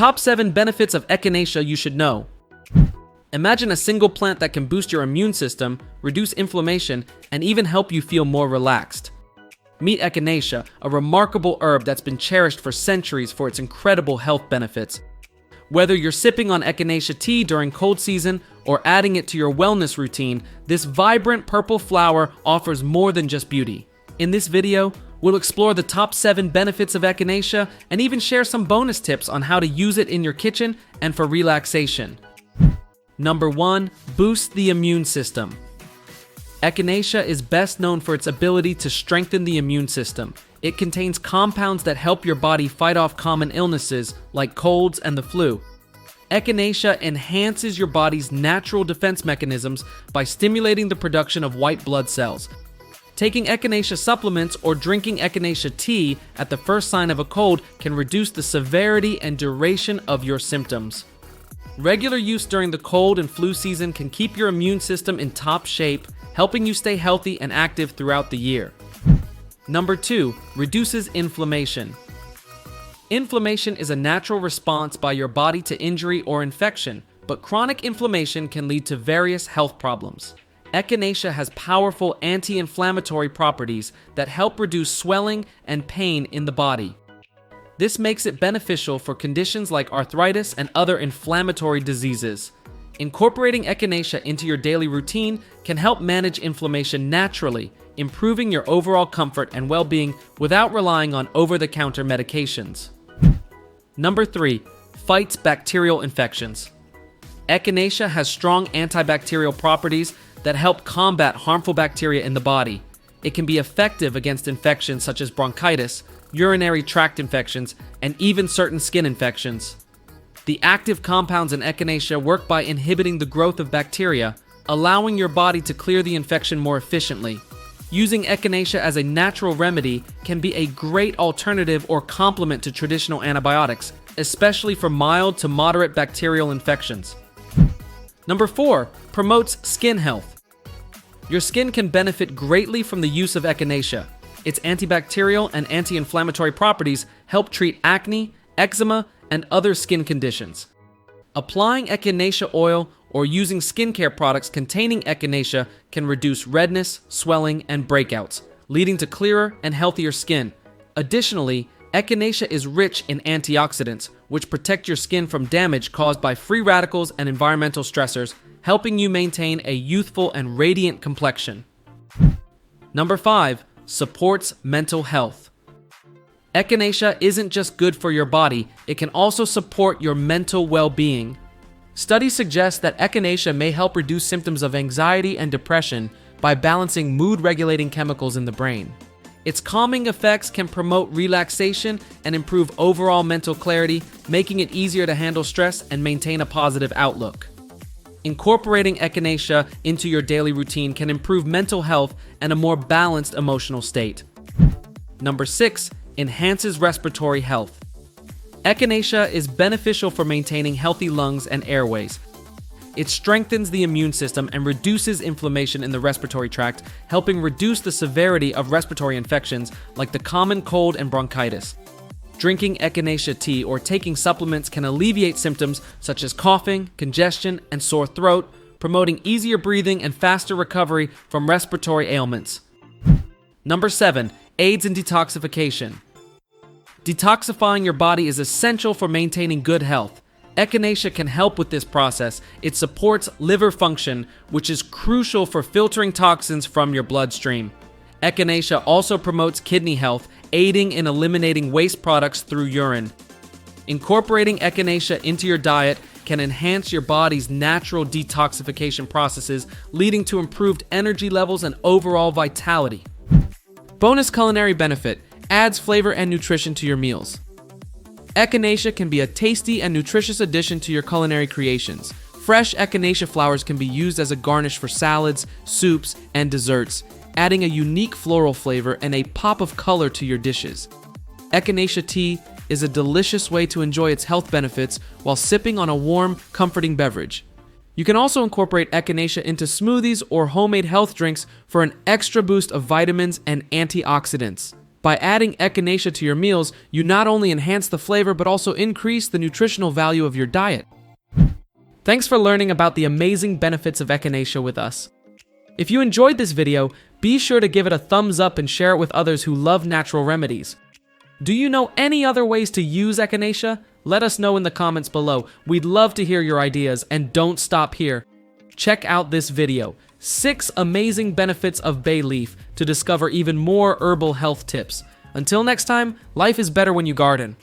Top 7 benefits of Echinacea you should know. Imagine a single plant that can boost your immune system, reduce inflammation, and even help you feel more relaxed. Meet Echinacea, a remarkable herb that's been cherished for centuries for its incredible health benefits. Whether you're sipping on Echinacea tea during cold season or adding it to your wellness routine, this vibrant purple flower offers more than just beauty. In this video, we'll explore the top 7 benefits of Echinacea and even share some bonus tips on how to use it in your kitchen and for relaxation. Number 1. Boost the immune system. Echinacea is best known for its ability to strengthen the immune system. It contains compounds that help your body fight off common illnesses like colds and the flu. Echinacea enhances your body's natural defense mechanisms by stimulating the production of white blood cells. Taking Echinacea supplements or drinking Echinacea tea at the first sign of a cold can reduce the severity and duration of your symptoms. Regular use during the cold and flu season can keep your immune system in top shape, helping you stay healthy and active throughout the year. Number 2. Reduces inflammation. Inflammation is a natural response by your body to injury or infection, but chronic inflammation can lead to various health problems. Echinacea has powerful anti-inflammatory properties that help reduce swelling and pain in the body. This makes it beneficial for conditions like arthritis and other inflammatory diseases. Incorporating Echinacea into your daily routine can help manage inflammation naturally, improving your overall comfort and well-being without relying on over-the-counter medications. Number 3. Fights bacterial infections. Echinacea has strong antibacterial properties that help combat harmful bacteria in the body. It can be effective against infections such as bronchitis, urinary tract infections, and even certain skin infections. The active compounds in Echinacea work by inhibiting the growth of bacteria, allowing your body to clear the infection more efficiently. Using Echinacea as a natural remedy can be a great alternative or complement to traditional antibiotics, especially for mild to moderate bacterial infections. Number 4. Promotes skin health. Your skin can benefit greatly from the use of Echinacea. Its antibacterial and anti-inflammatory properties help treat acne, eczema, and other skin conditions. Applying Echinacea oil or using skincare products containing Echinacea can reduce redness, swelling, and breakouts, leading to clearer and healthier skin. Additionally, Echinacea is rich in antioxidants, which protect your skin from damage caused by free radicals and environmental stressors, helping you maintain a youthful and radiant complexion. Number 5. Supports mental health. Echinacea isn't just good for your body, it can also support your mental well-being. Studies suggest that Echinacea may help reduce symptoms of anxiety and depression by balancing mood-regulating chemicals in the brain. Its calming effects can promote relaxation and improve overall mental clarity, making it easier to handle stress and maintain a positive outlook. Incorporating Echinacea into your daily routine can improve mental health and a more balanced emotional state. Number 6. Enhances respiratory health. Echinacea is beneficial for maintaining healthy lungs and airways. It strengthens the immune system and reduces inflammation in the respiratory tract, helping reduce the severity of respiratory infections like the common cold and bronchitis. Drinking Echinacea tea or taking supplements can alleviate symptoms such as coughing, congestion, and sore throat, promoting easier breathing and faster recovery from respiratory ailments. Number 7. Aids in detoxification. Detoxifying your body is essential for maintaining good health. Echinacea can help with this process. It supports liver function, which is crucial for filtering toxins from your bloodstream. Echinacea also promotes kidney health, aiding in eliminating waste products through urine. Incorporating Echinacea into your diet can enhance your body's natural detoxification processes, leading to improved energy levels and overall vitality. Bonus culinary benefit: adds flavor and nutrition to your meals. Echinacea can be a tasty and nutritious addition to your culinary creations. Fresh Echinacea flowers can be used as a garnish for salads, soups, and desserts, adding a unique floral flavor and a pop of color to your dishes. Echinacea tea is a delicious way to enjoy its health benefits while sipping on a warm, comforting beverage. You can also incorporate Echinacea into smoothies or homemade health drinks for an extra boost of vitamins and antioxidants. By adding Echinacea to your meals, you not only enhance the flavor but also increase the nutritional value of your diet. Thanks for learning about the amazing benefits of Echinacea with us. If you enjoyed this video, be sure to give it a thumbs up and share it with others who love natural remedies. Do you know any other ways to use Echinacea? Let us know in the comments below. We'd love to hear your ideas, and don't stop here. Check out this video, 6 amazing benefits of bay leaf, to discover even more herbal health tips. Until next time, life is better when you garden.